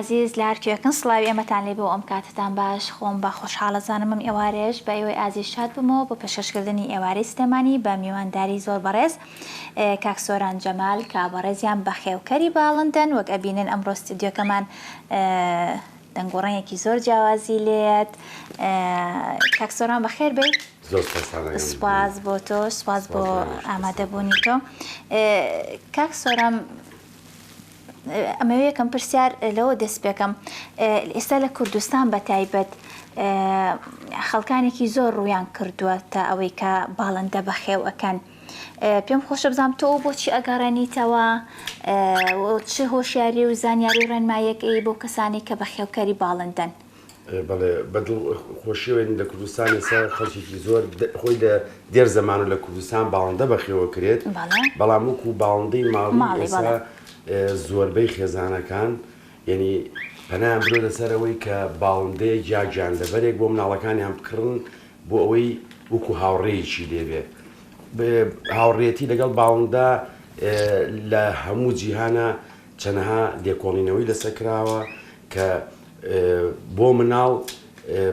عزیز لە هەرکوێکن سڵاوی ئێمەتان لێ بۆ ئەم کاتتان باش خۆم بە خۆشحاڵەزانمم ئێوارێش بە ئێوەی ئازیز شاد بمەوە بۆ پێشکەشکردنی ئێوارەی سلێمانی بە میوانداری زۆر بەڕێز کاک سۆران جەمال کە بەڕێزیان بە خێوکەری باڵندن وەک ئەبینن ئەمڕۆ ستودیۆکەمان دەنگۆڕەیەکی زۆر جیاوازی لێت. کاک سۆران بەخێر بێت. سپاس بۆ تۆ، سپاس بۆ ئامادەبوونی تۆ. کاک سۆران ئەمەوێ یەکەم پرسیار لەوە دەست پێکەم، ئێستا لە کوردستان بە تایبەت خەڵکانێکی زۆر ڕوویان کردووە تا ئەوەی کە باڵندە بەخێو ئەکەن. پێم خۆشە بزانم تۆ بۆچی ئەگەڕێنیتەوە، چ هۆشیاری و زانیاری ڕێنماییەکەی بۆ کەسانی کە بەخێوکەری باڵندەن؟ بەڵێ بەدڵ خۆشیوێن لە کوردستان ئێستا خەڵکێکی زۆر خۆی لە دێر زەمان و لە کوردستان باڵندە بەخێوە کرێت، بەڵام وەکو باڵندەی ماڵی ئێستا زۆربەی خێزانەکان یعنی پەنایان برۆ لەسەرەوەی کە باڵندەیە جاگیان لەبەرێک بۆ مناڵەکانیان بکڕن بۆ ئەوەی وەکو هاوڕێیەکی لێبێ. هاوڕێتی لەگەڵ باڵندە لە هەموو جیهانە چەنەها لێکۆڵینەوەی لەسەرکراوە کە بۆ مناڵ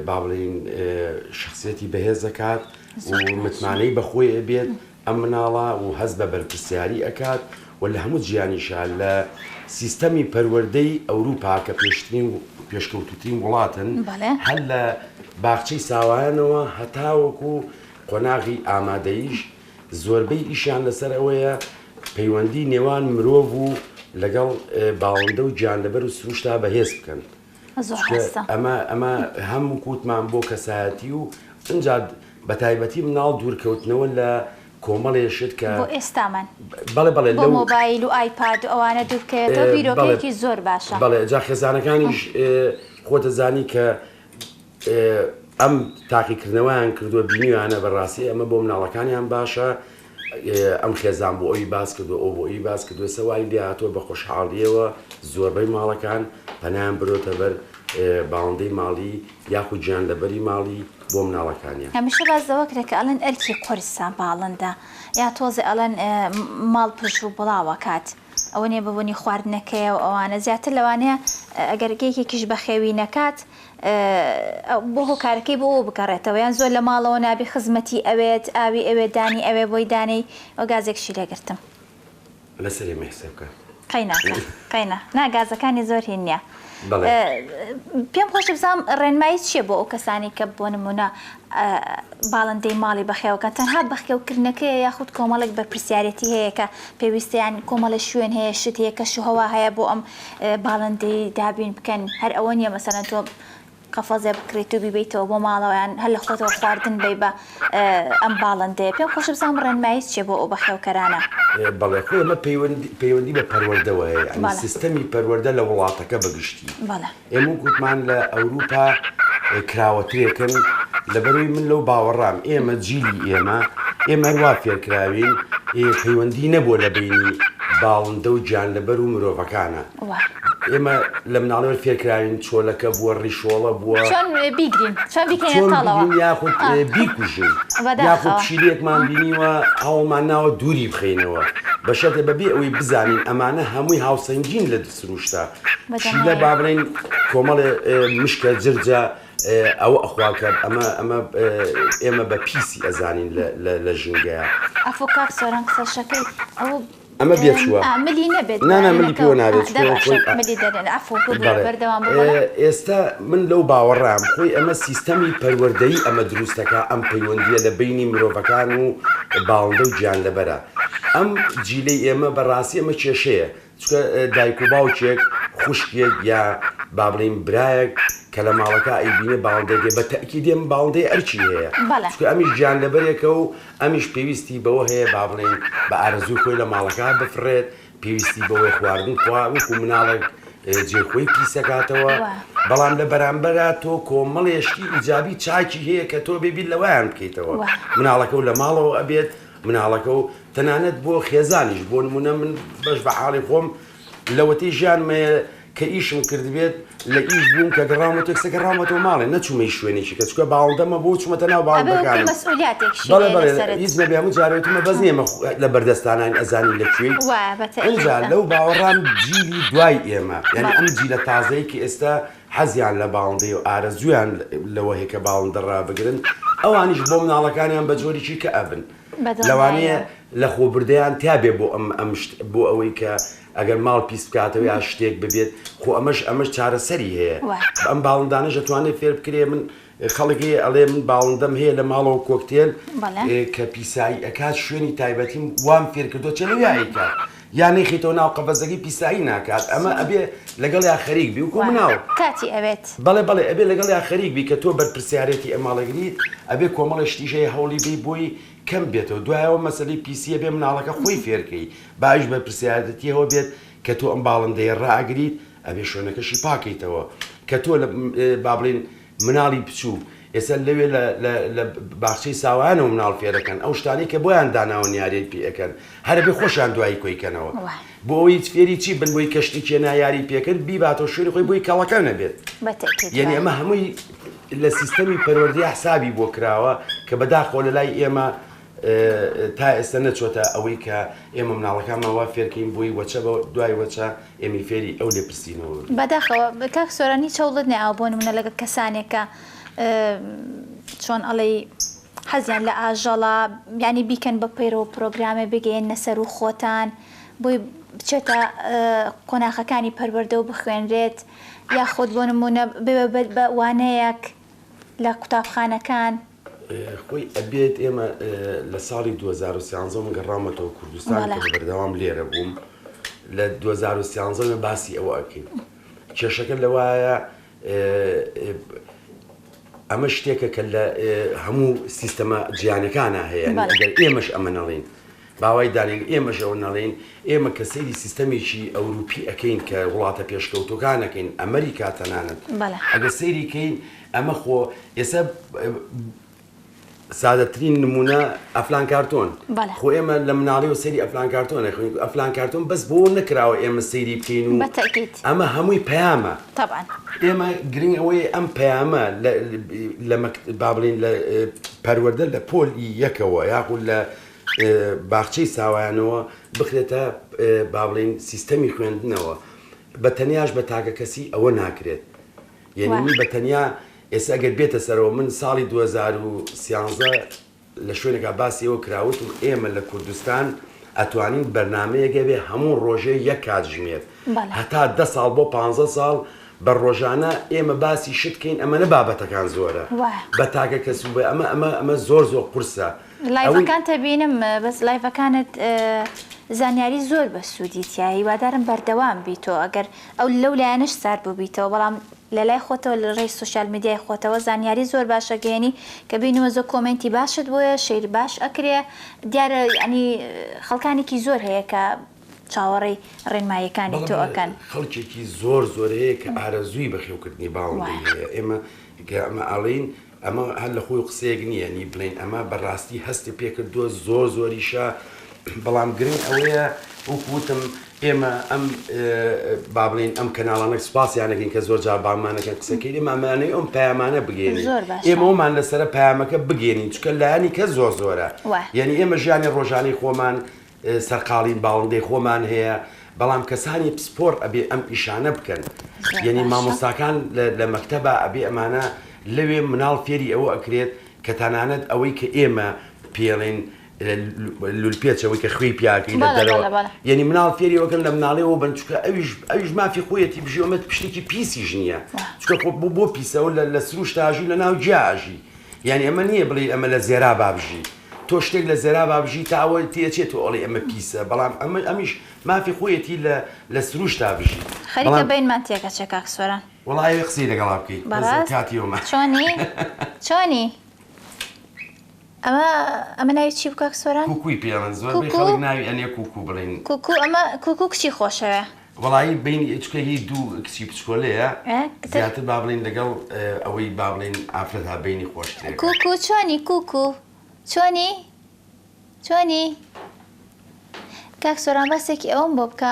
با بڵێن شخصیەتی بەهێز دەکات و متمانەی بەخۆی ئەبێت ئەم مناڵە و هەست بە بەرپرسیاری ئەکات و لە هەموو جیانیشان لە سیستەمی پەروەردەی ئەوروپا کە پێشکەوتوترین وڵاتن هەر لە باخچەی ساوایانەوە هەتاوەکو قۆناغی ئامادەیش زۆربەی ئیشیان لەسەر ئەوەیە پەیوەندی نێوان مرۆڤ و لەگەڵ باڵندە و گیانلەبەر و سروشتا بەهێز بکەن. ئەمە هەموو کووتمان بۆ کەسایەتی و ئەنجا بە تایبەتی مناڵ دوورکەوتنەوە لە کۆمەڵێشت کە بۆ ئێستامان بەڵێ بۆ مۆبایل و ئایپاد و ئەوانە دوورکەوێتەوە بیرۆکێکی زۆر باشە. بەڵێ جا خێزانەکانیش خۆتەزانی کە ئەم تاقیکردنەوەیان کردووە بینیوانە بەڕاستی ئەمە بۆ مناڵەکانیان باشە، ئەم خێزان بۆ ئەوی باس کردو ئەو بۆ ئەوی باس کردووە سەوای لێ هاتووە بە خۆشحاڵیەوە زۆربەی ماڵەکان پەنایان برۆتە بەر باڵندەی ماڵی یاخود گیانلەبەری ماڵی بۆ مناڵەکانیان. هەمیشە بازەوە کرێت کە ئەڵێن ئەرکی قۆرستان باڵندە یا تۆزێ ئەڵێن ماڵ پژ و بڵاوە کات ئەوە نیە ببوونی خواردنەکەیە و ئەوانە زیاتر لەوانەیە ئەگەر گەیەکێکیش بەخێوی نەکات بۆ هۆکارەکەی بۆ بکەڕێتەوە یان زۆر لە ماڵەوە نابی خزمەتی ئەوێت ئاوی ئەوێ دانی ئەوێ بۆی دانەی ئەو گازێکشی لێگرتم لەسەری مەحسەبکە قەینە ناگازەکانی زۆر هین نییە. پێم خۆش بزانم ڕێنمایی چییە بۆ ئەو کەسانی کە بۆ نمونە باڵندەی ماڵی بەخێوەکەن تەنها بەخێوکردنەکەی یاخود کۆمەڵێک بە پرسیارەتی هەیە کە پێویستیان کۆمەڵە شوێن هەیە شت هەیە کە شوهەوا هەیە بۆ ئەم باڵندەی دابین بکەن هەر ئەوە نییە مەسەرەن تۆ قەفەزێ بکرێت و بیبیتەوە بۆ ماڵەوەیان هەر لە خۆتەوە خواردن بێ بە ئەم باڵندەیە. پێم خۆش بزانم ڕێنمایی چییە بۆ ئەو بەخێوکەرانە؟ بەڵێ خۆ ئەمە پەیوەندی بە پەروەردەوە هەیە سیستەمی پەروەردە لە وڵاتەکە بەگشتی ئێمە گوتمان لە ئەوروپا کراوەترێکن لەبەروی من لەو باوەڕام ئێمە جیلی ئێمە هەروە فێرکراوین پەیوەندی نەبووە لە بینی باڵندە و گیانلەبەر و مرۆڤەکانە. ئێمە لە مناڵەوە فێرکراوین چۆلەکە بووە ڕیشۆڵە بووە چۆن بیگرین یاخود بیکوژین یاخود پشیلێکمان بینیوە هەوڵمان ناوە دووری بخەینەوە بەشەتە بەبێ ئەوەی بزانین ئەمانە هەمووی هاوسەنگین لە سروشتا پشیلە با بڵێن کۆمەڵێ مشکە جرجە ئەوە ئەخواکە ئێمە بە پیسی ئەزانین لە ژنگەیە. ئەفۆ کاک سۆران قسەشەکەی ئەمە بێچووە ملی نەبێت ملی پێوە نابێت ئێستا من لەو باوەڕام خۆی ئەمە سیستەمی پەروەردەی ئەمە دروستەکە ئەم پەیوەندیە لە بینی مرۆڤەکان و باڵندە و گیانلەبەرە. ئەم جیلەی ئێمە بەڕاستی ئەمە کێشەیە چکە دایک و باوکێک خوشکێک یا با بڵێن برایەک کە لە ماڵەکە ئەیبینێ باڵندەیە بە تەکیدێم باڵندەی ئەرچی هەیە چکە ئەمیش گیانلەبەرێکە و ئەمیش پێویستی بەوە هەیە با بڵێن بە ئارەزوو خۆی لە ماڵەکە بفرێت پێویستی بەوەی خواردن وەکو مناڵێک جێخۆی پیسەکاتەوە بەڵام لە بەرامبەرە تۆ کۆمەڵێشتی ئیجابی چاکی هەیە کە تۆ بێبیت لەوایان بکەیتەوە مناڵەکە و لە ماڵەوە ئەبێت مناڵەکە و تەنانەت بۆ خێزانیش بۆ نمونە من بەش بە حاڵی خۆم لەوەتی ژیانمەیە کە ئیشم کردبێت لە ئیش بووم کە گەڕامەوە تێکسە گەڕامەوە ماڵێ نەچوومە شوێنێکی کە چکە باوەڵدەمە بۆ چوومەتە ناو باوەڵدەکانم هیچ نەبێ هەموو جارێتمە بەس نیێمە لە بەردەستانان ئەزانی لەکوێی ئەجا لەو باوەڕان جیلی دوای ئێمە یعنی ئەم جیلە تازەی کە ئێستا حەزیان لە باوەندەی و ئارەزویان لەوە هەیە کە باوەندە ڕابگرن ئەوانیش بۆ مناڵەکانیان بە جۆرێکی کە ئەبن لەوانەیە لە خۆبردەیان تابێ بۆ ئەوەی کە ئەگەر ماڵ پیس بکاتەوە یا شتێک ببێت خۆ ئەمەش چارەسەری هەیە ئەم باڵندانەش دەتوانێت فێر بکرێ من خەڵکی ئەڵێ من باڵندەم هەیە لە ماڵەوە کۆکتێل کە پیسایی ئەکات شوێنی تایبەتیم وام فێر کردو چێلویایکە یان نەیخیتەوە ناو قەفەزەکەی پیسایی ناکات ئەمە ئەبێ لەگەڵ یا خەریک بی وکو مناو کاتی ئەوێت بەڵێ ئەبێ لەگەڵ یا خەریک بی کە تۆ بەرپرسیارەتی ئەماڵەگریت ئەبێ کۆمەڵە شتیژەیە هەوڵی بی بۆی کەم بێتەوە دوایەوە مەسەلەی پیسیە بێ مناڵەکە خۆی فێرکەی باش بەرپرسیارەتیەوە بێت کە تۆ ئەم باڵندەیە ڕاگریت ئەبێ شوێنەکەشی پاکەیتەوە کە تۆ با بڵێن مناڵی بچوو ئێستا لەوێ لە باخچەی ساوانەوە مناڵ فێرەکەن ئەو شتانی کە بۆیان داناوە نیارێت پێەکەن هەرەبێ خۆشیان دوایی کۆیکەنەوە بۆ ئەوی فێری چی بن بۆی کەشتی کێنا یاری پێکرد بیباتەوە شوێنی خۆی بۆی کەڵەکە نەبێت یعنی ئەمە هەمووی لە سیستەمی پەروەردەی حسابی بۆ کراوە کە بەداخۆ لە لای ئێمە تا ئێستا نەچۆتە ئەوەی کە ئێمە مناڵەکانمەوە فێرکەین بۆی وەچە بە دوای وەچە ئێمە فێری ئەو لێ پرسیینەوە بەداخەوە کاک سۆرانی چاوڵت نێاو بۆ نمونە لەگە کەسانێکە چۆن ئەڵێ حەزیان لە ئاژەڵا ینی بیکەن بە پەیرەوە پرۆگرامە بگەێنە سەر و خۆتان بۆی بچێتە قۆناغەکانی پەروەردە و بخوێنرێت یا خۆت بۆ نمونە بە وانەیەک لە قوتابخانەکان خۆی ئەبێت ئێمە لە ساڵی 2013 من گەڕامەتەوە کوردستان کە بەردەوام لێرە بووم لە 2013 باسی ئەوە ئەکەین کێشەکە لەوایە ئەمە شتێکە کە لە هەموو سیستەمە جیانەکانە هەیە ئەگەر ئێمەش ئەمە نەڵێن باوای دارین ئێمەش ئەوە نەڵێن ئێمە کە سەیری سیستەمێکی ئەوروپی ئەەکەین کە وڵاتە پێشکەوتەکانەکەین ئەمریکا تەنانەت ئەگەر سەیریکەین ئەمە خۆ ئێستا سادەترین نمونە ئەفلان کارتۆن خۆ ئێمە لە مناڵی و سەیری ئەفلان کارتۆن نەخوێن ئەفلان کارتۆن بەس بۆ نەکراوە ئێمە سەیری بکەین و ئەمە هەمووی پەیامە ئێمە گرنگ ئەوەیە ئەم پەیامە با بڵێن لە پەروەردە لە پۆلی یەکەوە یاخود لە باخچەی ساوایانەوە بخرێتە با بڵێن سیستەمی خوێندنەوە بە تەنیاش بە تاکە کەسی ئەوە ناکرێت یعنی بە تەنیا ئێستا ئەگەر بێتە سەرەوە من ساڵی 2013 لە شوێنێکا باسی ئەوە کراوتم ئێمە لە کوردستان ئەتوانین بەرنامەیەگە بێ هەموو ڕۆژێ یەک کاتژمێر هەتا 10 ساڵ بۆ 15 ساڵ بە ڕۆژانە ئێمە باسی شتکەین ئەمە نە بابەتەکان زۆرە بە تاکە کەس بێ ئەمە زۆر قورسە لایڤەکان تەبینم بەس لایڤەکانت زانیاری زۆر بە سوودیتیا هیوادارم بەردەوام بیتەوە ئەگەر ئەو لەو لایەنش سار ببیتەوە بەڵام لە لای خۆتەوە لە ڕێی سوشال میدیای خۆتەوە زانیاری زۆر باشە گەێنی کە بینەوە زۆر کۆمنتی باشت بۆیە شەیر باش ئەکرێ دیارە ینی خەڵکانێکی زۆر هەیە کە چاوەڕێی ڕێنماییەکانی تۆ ئەکەن خەڵکێکی زۆر هەیە کە ئارەزووی بەخێوکردنی باوەندی هەیە ئێمە ئەمە ئەڵین ئەمە هەر لە خۆی قسەیەک نییە نی بڵێن ئەمە بەڕاستی هەستی پێکردووە زۆریشە بەڵام گرنگ ئەوەیە وەکوتم ئێمە ئەم با بڵێن ئەم کەناڵانە سوپاسیانەکەین کە زۆر جار باڵمانەکەن قسەکەی ئەمانەی ئەم پەیامانە بگەێنین ئێمە ئەومان لەسەر پەیامەکە بگەێنین چکە لایانی کە زۆرە یعنی ئێمە ژیانی ڕۆژانەی خۆمان سەرقاڵین باڵندەی خۆمان هەیە بەڵام کەسانی پسپۆر ئەبێ ئەم ئیشانە بکەن یعنی مامۆستاکان لە مەکتەبە ئەبێ ئەمانە لەوێ مناڵ فێری ئەوە ئەکرێت کە تەنانەت ئەوەی کە ئێمە پێڵێن لولپێچەوەی کە خوێی پیاکەی لە دەرەوە یعنی مناڵ فێریەوەکەن لە مناڵەوە بن چکە ئەویش مافی خۆیەتی بژێمەت پشتێکی پیسیش نییە چکە خۆ بۆ پیسەوە لە سروش تاژی لە ناو جیاژی یعنی ئەمە نییە بڵێ ئەمە لە زێرا بابژی تۆ شتێک لە زێرا بابژی تا ئەوە تێچێت ئەڵێ ئەمە پیسە بەڵام ئەمیش مافی خۆیەتی لە سروش تابژی خەریکە بینمان تێکە چێ کاک سۆران وەڵای قسەی لەگەڵا بکەیت کاتیەوەمە چۆنی ئەمە ناوی چی بکاک سۆران؟ کوکووی پێڵن زۆر خەڵک ناوی ئەنێ کوکو بڵێن ئەمە کوکو کچی خۆشەوە وەڵایی بین چکە هی دوو کچی بچکۆلەیە زیاتر با بڵێن لەگەڵ ئەوەی با بڵێن ئافرەت ها بینی خۆشترێک کوکو کوکو چۆنی کاک سۆران بەسێکی ئەوم بۆ بکە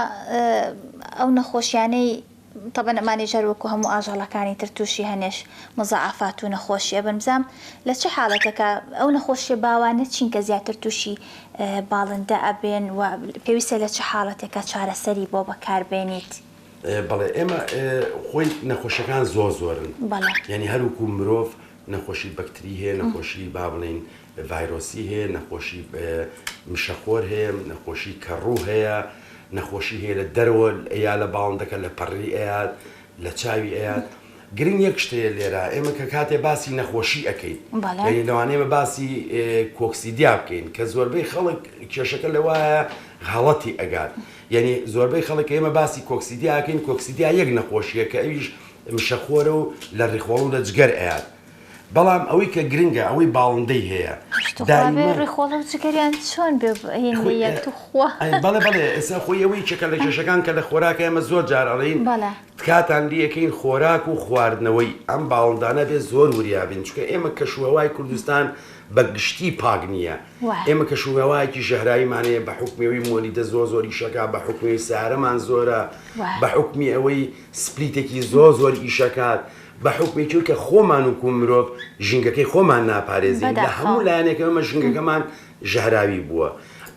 ئەو نەخۆشیانەی طبعا ئەمانی ژەروەکو هەموو ئاژەڵەکانی تر تووشی هەنێش مزعافات و نەخۆشیە بنبزام لە چه حاڵەتەکە ئەو نەخۆشیە باوانە چین کە زیاتر تووشی باڵندە ئەبێن و پێویستە لە چه حاڵەتێکە چارەسەری بۆ بەکاربێنیت؟ بەڵێ ئێمە خۆی نەخۆشیەکان زۆرن یعنی هەروکو مرۆڤ نەخۆشی بەکتری هەیە نەخۆشی با بڵێن ڤایرۆسی هەیە نەخۆشی مشەخۆر هەیە نەخۆشی کەڕوو هەیە نەخۆشی هەیە لە دەرەوە یا لە باڵندەکە لە پەڕی ئەیات لە چاوی ئەیات گرنگ یەک شتەیە لێرە ئێمە کە کاتێ باسی نەخۆشی ئەەکەین یعنی لەوانەیە باسی کۆکسیدیا بکەین کە زۆربەی خەڵک کێشەکە لەوایە غەڵەتی ئەگات یعنی زۆربەی خەڵک ئێمە باسی کۆکسیدیا ئەەکەین کۆکسیدیا یەک نەخۆشیە کە ئەویش مشەخۆرە و لە ڕێخۆڵ و لە جگەر ئەیات بەڵام ئەوەی کە گرنگە ئەوەی باڵندەی هەیە ڕێخۆڵە و جگەریان چۆن بەڵێ ئێستا خۆی ئەوەی چەکە لە کێشەکان کە لە خۆراکە ئێمە زۆر جار ئەڵێن کاتان لیەکەین خۆراک و خواردنەوەی ئەم باڵندانە بێ زۆر وریابین چکە ئێمە کەشوهەوای کوردستان بە گشتی پاک نییە ئێمە کەشوهەوایەکی ژەهراییمانەیە بە حکومەوەی مۆلیدە زۆری شەکە بە حکومەوەی سارەمان زۆرە بە حکمی ئەوەی سپلیتێکی زۆر ئیشەکات بە حکمێکی کە خۆمان و مرۆڤ ژینگەکەی خۆمان ناپارێزین لە هەموو لایەنێکە ئەمە ژینگەکەمان ژەهراوی بووە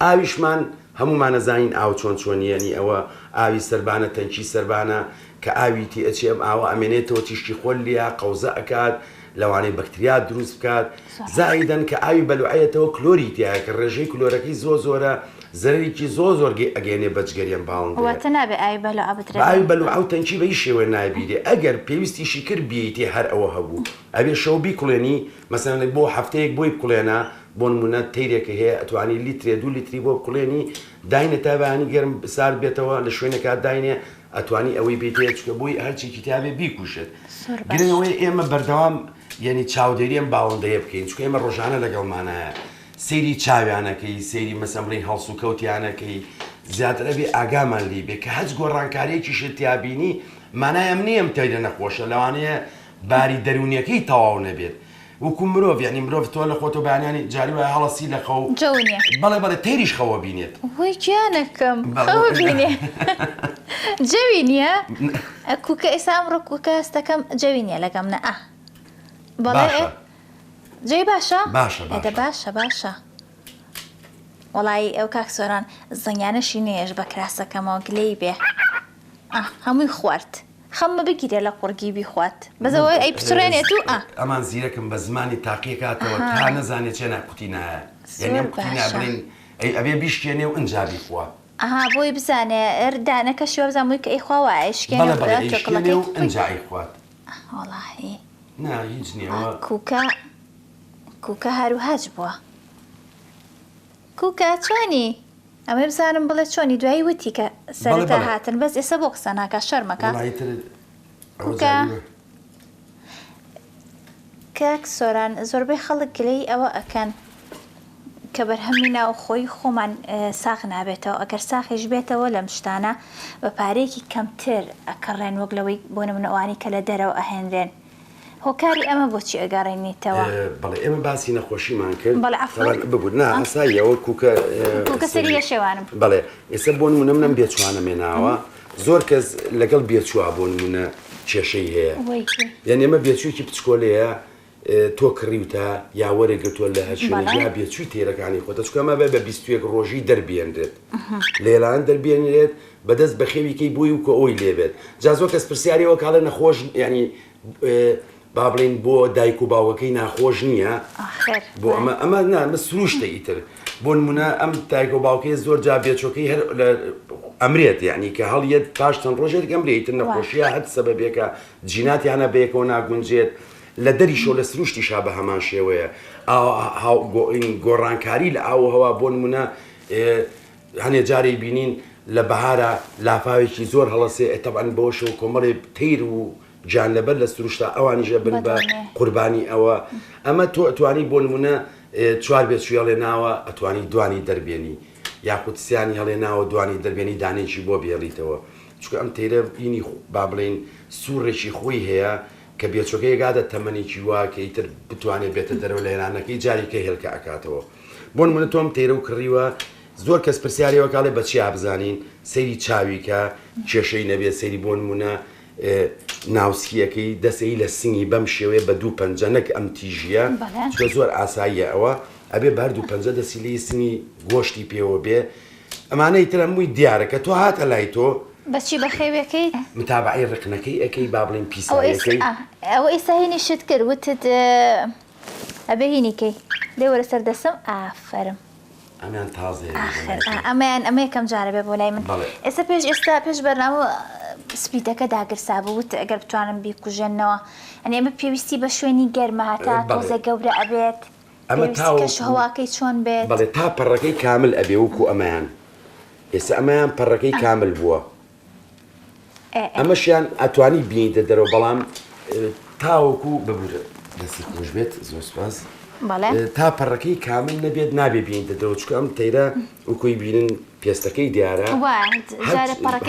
ئاویشمان هەمومان نەزانین ئاو چۆن چۆنیەنی ئەوە ئاوی سەربانە تەنکی سەربانە کە ئاویتی ئەچی ئەم ئاوە ئەمێنێتەوە تیشتی خۆل لیا قەوزە ئەکات لەوانەی بەکتریا دروست بکات زائیدەن کە ئاوی بەلوعەتەوە کلۆری تایە کە ڕێژەی کلۆرەکەی زۆرە زەرێکی زۆر ئەگەێنێ بەجگەریان باڵندە نابێ ئاوی بەلوعە و تەنکی بەی شێوە نابیرێ ئەگەر پێویستیشی کرد بیتێ هەر ئەوە هەبوو ئەبێ شەو بیکڵێنی مەسەن بۆ هەفتەیەک بۆی بکڵێنە بۆ نمونە تەیرێکە هەیە ئەتوانی لیترێ 2 لیتری بۆ بکڵێنی داینە تابانی گەرم سار بێتەوە لە شوێنێکات داینێ ئەتوانی ئەوەی بێتێ چکە بۆی هەرچێکی تابێ بیکوشێت گرنگەوەی ئێمە بەردەوام یعنی چاودێریان باڵندەیە بکەین چکە ئێمە ڕۆژانە لەگەڵمانایە سەیری چاویانەکەی سەیری مەسەمڵی هەڵسو و کەوتیانەکەی زیاترە بێ ئاگامان لی بێ کە هەچ گۆڕانکاریەکی شتیابینی مانای ئەم نییەم تەیرە نەخۆشە لەوانەیە باری دەرونیەکەی تەواو نەبێت وەکو مرۆڤ یعنی مرۆڤ تۆ لە خۆتۆ بەیانانی جاری وایە هەڵەسی لە خەو بەڵێ تەیریش خەوە بینێت وەی گیانەکەم خەوە بینێ جەوی نییە کوکە ئێستا ئەمڕۆ کوکە هەستەکەم جەوی نییە لەگەم نە بەڵێ جێی باشە؟ باشە وەڵی ئەو کاکسۆران زەنگانەشی نێش بە کراسەکەمەوە گلەی بێ هەمووی خوارد خەممە بگیرێ لە قورگی بیخوات بەزەوەی ئەی پچڕێنێت و ئەمان زیرەکەم بە زمانی تاقیە کاتەوە تا نەزانێت چێ ناکوتی نایە یعنی کوتی نابرین ئەبێ بیشکێنێ و ئەنجابی خوا بۆی بزانێ ئەردانەکە شێوە بزانمووی کە ئەی خواوە شکێنێ و ئەنجایی خوات وەڵاهی نا هیچ نییەوە کوکە هەروهاج بووە کوکە چۆنی ئەمە بزانم بڵێ چۆنی دوایی وتی کە سەرەتا هاتن بەس ئێستا بۆ قسە ناکە شەرمەکە کاک سۆران زۆربەی خەڵک گلەی ئەوە ئەکەن کە بەرهەمی ناو خۆی خۆمان ساغ نابێتەوە ئەگەر ساخیش بێتەوە لەم شتانە بە پارەیەکی کەمتر ئەکەڕێن وەک لەوەی بۆ نمونەوانی کە لە دەرەوە ئەهێنرێن هۆکاری ئەمە بۆچی ئەگەڕێنیتەوە بەڵێ ئێمە باسی نەخۆشیمان کرد ببوو ئاساییەوە کوکە سەریە شێوانم بەڵێ ئێستا بۆ نمونە منم بێچوانە مێناوە زۆر کەس لەگەڵ بێچووە بۆ نمونە کێشەی هەیە یعنی ئێمە بێچوویکی پچکۆلەیە تۆ کڕیوتە یا وەرەگرتووە لە هەر شوێنێک یا بێچووی تێرەکانی خۆتە چکەمە بە 21 ڕۆژی دەربێنرێت لێلان دەربێنرێت بەدەست بە خێویکەی بووی و کە ئەوی لێبێت جا زۆر کەس پرسیارەوە کاڵە نەخۆش ینی با بڵێن بۆ دایک و باوەکەی ناخۆش نییە بۆ ئەمە سروشتە ئیتر بۆ نمونە ئەم دایک و باوکەی زۆر جا بێچۆکەی هەر ئەمرێت یعنی کە هەڵیەت پاش چەند ڕۆژێک ئەمرێتتر نەخۆشیە هەر سەبەبێکە جیناتیانە بەیەکەوە ناگونجێت لە دەریشۆ لە سروشتیشا بە هەمان شێوەیە گۆڕانکاری لە ئاو هەوا بۆ نمونە هەنێ جارێک بینین لە بەهارە لافاوێکی زۆر هەڵەسێ ئەتەبەن بۆشە و کۆمەڵێ تەیر و جان لەبەر لە سروشتا ئەوانیژە بن بە قوربانی ئەوە ئەمە تۆ ئەتوانی بۆ نمونە چوار بێچوی هەڵێ ناوە ئەتوانی دوانی دەربێنی یاخود سیانی هەڵێ ناوە دوانی دەربێنی دانێکی بۆ بێڵیتەوە چکە ئەم تەیرە بینی با بڵێن سوورێکی خۆی هەیە کە بێچۆکەی گادە تەمەنێکی وا کە ئیتر بتوانێت بێتە دەرەوە لە ئێرانەکەی جاریکە هێلکە ئەکاتەوە بۆ نمونە تۆم تێرە و کڕیوە زۆر کەس پرسیارەوە کاڵێ بەچی ئابزانین سەیری چاویکە کێشەی نەبێت سەیری بۆ نمونە ناوسیەکەی دەسەی لە سنگی بەم شێوەیە بە دوو پەنجە نەک ئەم تیژیە چکە زۆر ئاساییە ئەوە ئەبێ بە هەردوو پەنجە دەسی لێی سنگی گۆشتی پێوە بێ ئەمانەی ترە مووی دیارەکە تۆ هاتە لای تۆ بەچی بەخێوەکەی متابعی ڕقنەکەی ئەەکەی با بڵێن پیسەکەی ئەوە ئێستا هینی شت کرد وتت ئەبێ هینیکەی لێ وەرە سەر دەسم ئافرم ئەمیان تازێ ئەمەیان ئەمە یەکەم جارە بێ بۆ لای من ئێستا پێش بەرنامە سپیدەکە داگرسا بووت ئەگەر بتوانم بیکوژێنەوە ئەنێ ئەمە پێویستی بە شوێنی گەرمە هاتا تۆزە گەورە ئەبێت پێویستیکەش هەواکەی چۆن بێت بەڵێ تا پەڕەکەی کامل ئەبێ وەکو ئەمەیان ئێستا ئەمەیان پەڕەکەی کامل بووە ئەمەشیان ئەتوانی بینیتە دەرەوە بەڵام تاوەکو ببورە دەستی خۆش بێت زۆر سپاس تا پەڕەکەی کامل نەبێت نابێ بینیتە دەرەوە چکە ئەم تەیرە وەکوی بینن پێستەکەی دیارە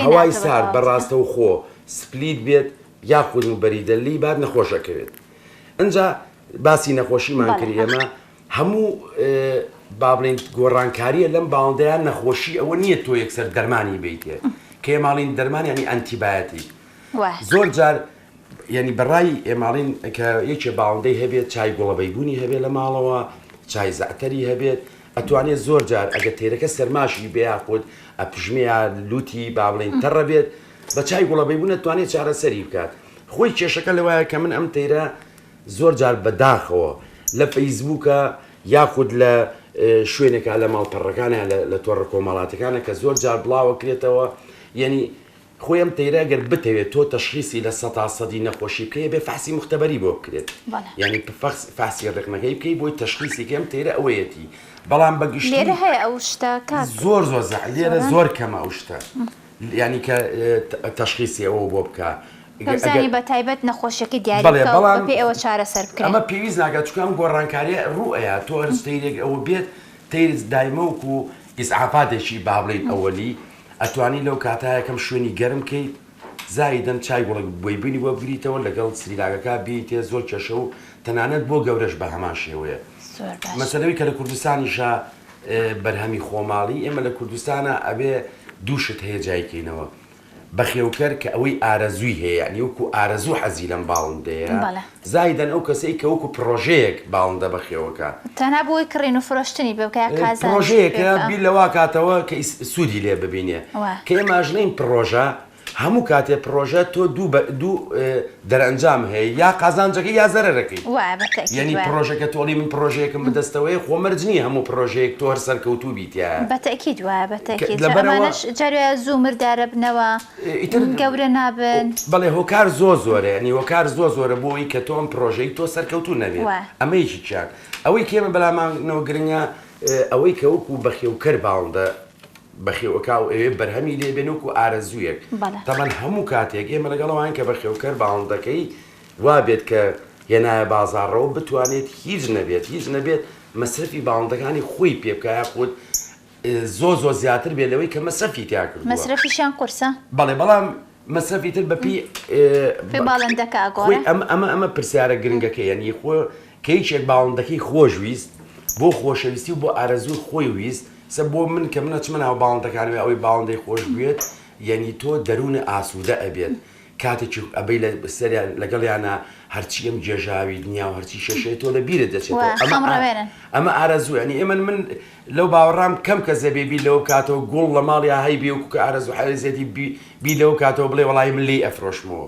هەوای سارد بەڕاستە و خۆ سپلیت بێت یاخود و بەریدەلی بعد نەخۆشەکەوێت ئەنجا باسی نەخۆشیمان کردی ئێمە هەموو با بڵێن گۆڕانکاریە لەم باوەندەیان نەخۆشی ئەوە نییە تۆ یەکسەر دەرمانی بیتێ کە ئێماڵین دەرمان ینی ئەنتیبایەتیک زۆر جار ینی بەڕای ئێماڵین کە یەکێ باوەندەی هەبێت چای گوڵەبەیبوونی هەبێت لە ماڵەوە چای زەعتەری هەبێت ئەتوانێت زۆر جار ئەگە تێرەکە سەرماشی بێ یاخود ئەپژمەیە لوتی با بڵێن تەڕە بێت بە چای گوڵەبەیبوون دەتوانێت چارەسەری بکات خۆی کێشەکە لەوایە کە من ئەم تەیرە زۆر جار بەداخەوە لە فەیسبووکە یاخود لە شوێنێکە لە ماڵپەڕەکانە لە تۆڕە کۆمەڵاتەکانە کە زۆر جار بڵاوە کرێتەوە یعنی خۆی ئەم تەیرە گەر بتەوێت تۆ تەشخیصی لە 100% نەخۆشی بکەیە بێ فاسی مختبەری بۆ بکرێت یعنی فاسی ڕقنەکەی بکەی بۆی تەشخیصی کە ئەم تەیرە ئەوەیەتی بەڵام بەگشتی لێرە هەیە ئەو شتە زۆر لێرە زۆر کەمە ئەو شتە ینی کە تەشخیصی ئەوە بۆ بکە گەمزانی بە تایبەت نەخۆشیەکەی دیاری پێ ئەوە چارەسەر بکەن ئەمە پێویست ناکات چکە ئەم گۆڕانکاریە ڕوئەیە تۆ هەرس تەیرێک ئەوە بێت تەیرز دایمەوک و ئیسعافاتێکی با بڵێن ئەوەلی ئەتوانی لەو کاتە یەکەم شوێنی گەرم کەیت زایدەن چای گوڵک بۆیبوونی بۆ بگریتەوە لەگەڵ سریلاگەکە بیتێ زۆر کێشە و تەنانەت بۆ گەورەش بە هەمان شێوەیە مەسەلەوەی کە لە کوردستانیشە بەرهەمی خۆماڵی ئێمە لە کوردستانە ئەبێ دووشت هەیە جایکەینەوە بەخێوکەر کە ئەوەی ئارەزووی هەیە نیوەکو ئارەزوو حەزی لەم باڵندەیە زایدەن ئەو کەسەی کە وەکو پرۆژەیەک باڵندە بەخێوەکە تەنها بۆی کڕین و فرۆشتنی بکە پرۆژەیەکە بیر لەوا کاتەوە کە سوودی لێ ببینێ کە ئێماژنەین پرۆژە هەموو کاتێ پرۆژە تۆ دوو دەرەنجام هەیە یا قازانجەکەی یا زەرەرەکەی یعنی پرۆژەکە تۆڵی من پرۆژەیەکم بدەستەوەی خۆمەرج نییە هەموو پرۆژەیەک تۆ هەر سەرکەوتوو بیتە بەتەکیید وایە بەتەکیید لەبەرەوەش جارێ زوو مردارە بنەوە گەورە نابن بەڵێ هۆکار زۆرە ینی هۆکار زۆرە بۆی کە تۆم پرۆژەی تۆ سەرکەوتوو نەبێت ئەمەیەکی چیان ئەوەی کێمە بەلامانەوە گرنگە ئەوەی کە وەکو بەخێوکەر باڵندە بەخێوەکە و ئەوێ بەرهەمی لێبێنوک و ئارەزوویەک تەمەەن هەموو کاتێک ئێمە لەگەڵەوەیان کە بەخێوکەر باڵندەکەی وا بێت کە هێنایە بازاڕەوە بتوانێت هیچ نەبێت مەسرفی باڵندەکانی خۆی پێ بکە یاخود زۆر زیاتر بێت لەوەی کە مەسرفی تیا کردووە مەسرفیشان قورسە بەڵام مەسرفی تر بەپی باڵندەکە ئاگۆڕێ ئەمە پرسیارە گرنگەکە یعنی خۆ کە هیچێک باڵندەکەی خۆشویست بۆ خۆشەویستی و بۆ ئارەزوو خۆی ویست سە بۆ من کە منە چمە ناو باڵندەکانوێ ئەوەی باڵندەی خۆش بێت یعنی تۆ دەروونە ئاسوودە ئەبێت کاتێکی ئەبەی سەریان لەگەڵیانە هەرچی ئەم جێژاوی دنیا و هەرچی شەشەیە تۆ لە بیرت دەچێتەوە ئەمە ئارەزوو ینی ئێمە من لەو باوەڕام کەم کە زەبێبی لەو کاتەوە گوڵ لە ماڵیا هەی بێ وکو کە ئارەزوو حەزێتی بی لەو کاتەوە بڵێ وەڵای من لێ ئەفرۆشمەوە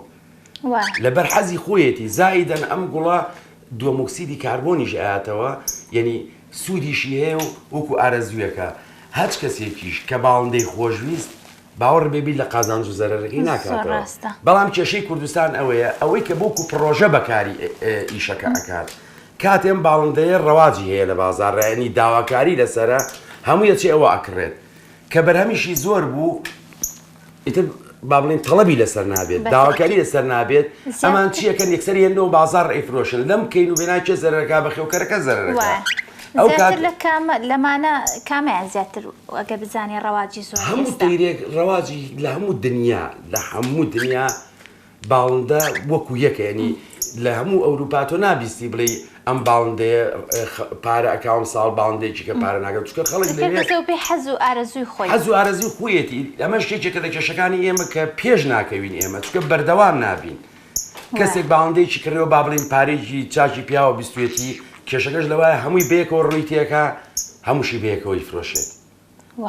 لەبەر حەزی خۆیەتی زایدەن ئەم گوڵە دووەمۆکسیدی کاربۆنیش ئااتەوە یعنی سوودیشی هەیە و وەکو ئارەزوویەکە هەچ کەسێکیش کە باڵندەی خۆشویست باوەڕ بێبی لە قازانج و زەرەرەکەی ناکاتەوە بەڵام کێشەی کوردستان ئەوەیە ئەوەی کە بۆکو پرۆژە بەکاری ئیشەکە ئەکات کاتێم باڵندەیە ڕەواجی هەیە لە بازاڕێنی داواکاری لەسرە هەموو یەچێ ئەوە ئەکڕێت کە بەرهەمیشی زۆر بوو ئیتر با بڵێن تەڵەبی لەسەر نابێت داواکاری لەسەر نابێت ئەمان چیەکەن یەکسەر هێنەوە بازار ئەیفرۆشن لەم کەین و بێناکێ زەرەرەکە بەخێوکەرەکە زەرەرەکە زیاتر لەمانە کامیان زیاتر ئەگە بزانێ ڕەواجی زۆر هەموو تەیرێک ڕەواجی لە هەموو دنیا باڵندە وەکو یەکە ینی لە هەموو ئەوروپا تۆ نابیستی بڵێ ئەم باڵندەیە پارە ئەکاوم ساڵ باڵندێکی کە پارە ناگەم چکە خەڵک پێ حەز و ئارەزووی خۆی حەز و ئارەزوی خۆیەتی ئەمە شتێکێکە لە کێشەکانی ئێمە کە پێش ناکەوین ئێمە چکە بەردەوام نابین کەسێک باڵندەیەکی کردەوە با بڵین پارێکی چاکی پیاوە بیستوێتی کێشەکەش لەوایە هەمووی بەیەکەوە ڕووی تێکە هەمووشی بەیەکەوەی فرۆشێت